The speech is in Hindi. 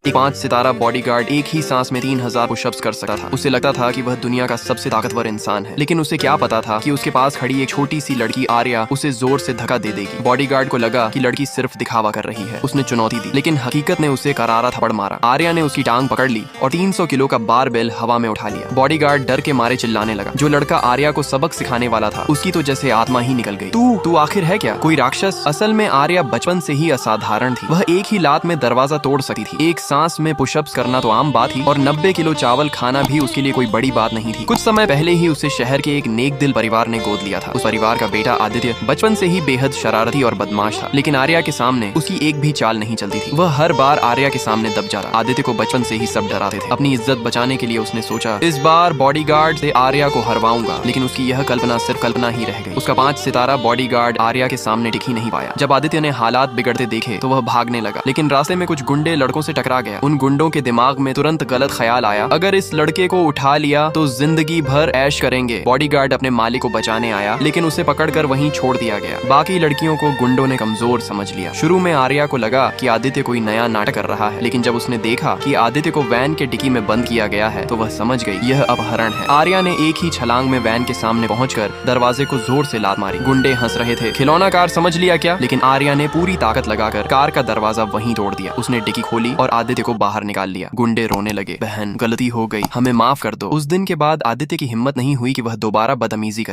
एक 5 सितारा बॉडीगार्ड एक ही सांस में 3000 पुशअप्स कर सकता था। उसे लगता था कि वह दुनिया का सबसे ताकतवर इंसान है, लेकिन उसे क्या पता था कि उसके पास खड़ी एक छोटी सी लड़की आर्या उसे जोर से धक्का दे देगी। बॉडीगार्ड को लगा कि लड़की सिर्फ दिखावा कर रही है। उसने चुनौती दी, लेकिन हकीकत ने उसे करारा थप्पड़ मारा। आर्या ने उसकी टांग पकड़ ली और 300 किलो का बारबेल हवा में उठा लिया। बॉडीगार्ड डर के मारे चिल्लाने लगा। जो लड़का आर्या को सबक सिखाने वाला था, उसकी तो जैसे आत्मा ही निकल गई। तू आखिर है क्या, कोई राक्षस? असल में आर्या बचपन से ही असाधारण थी। वह एक ही लात में दरवाजा तोड़ सकती थी। एक सांस में पुशअप्स करना तो आम बात थी, और 90 किलो चावल खाना भी उसके लिए कोई बड़ी बात नहीं थी। कुछ समय पहले ही उसे शहर के एक नेक दिल परिवार ने गोद लिया था। उस परिवार का बेटा आदित्य बचपन से ही बेहद शरारती और बदमाश था, लेकिन आर्या के सामने उसकी एक भी चाल नहीं चलती थी। वह हर बार आर्या के सामने दब जाता। आदित्य को बचपन से ही सब डराते थे। अपनी इज्जत बचाने के लिए उसने सोचा, इस बार बॉडीगार्ड से आर्या को हरवाऊंगा, लेकिन उसकी यह कल्पना सिर्फ कल्पना ही रह गई। उसका 5 सितारा बॉडीगार्ड आर्या के सामने टिक ही नहीं पाया। जब आदित्य ने हालात बिगड़ते देखे तो वह भागने लगा, लेकिन रास्ते में कुछ गुंडे लड़कों से टकरा गया। उन गुंडों के दिमाग में तुरंत गलत ख्याल आया, अगर इस लड़के को उठा लिया तो जिंदगी भर ऐश करेंगे। बॉडीगार्ड अपने मालिक को बचाने आया, लेकिन उसे पकड़कर वहीं छोड़ दिया गया। बाकी लड़कियों को गुंडों ने कमजोर समझ लिया। शुरू में आर्या को लगा कि आदित्य कोई नया नाटक कर रहा है, लेकिन जब उसने देखा कि आदित्य को वैन के डिक्की में बंद किया गया है तो वह समझ गई यह अपहरण है। आर्या ने एक ही छलांग में वैन के सामने पहुंचकर दरवाजे को जोर से लात मारी। गुंडे हंस रहे थे, खिलौना कार समझ लिया क्या? लेकिन आर्या ने पूरी ताकत लगाकर कार का दरवाजा वहीं तोड़ दिया। उसने डिक्की खोली और आदित्य को बाहर निकाल लिया। गुंडे रोने लगे, बहन गलती हो गई, हमें माफ कर दो। उस दिन के बाद आदित्य की हिम्मत नहीं हुई कि वह दोबारा बदतमीजी करे।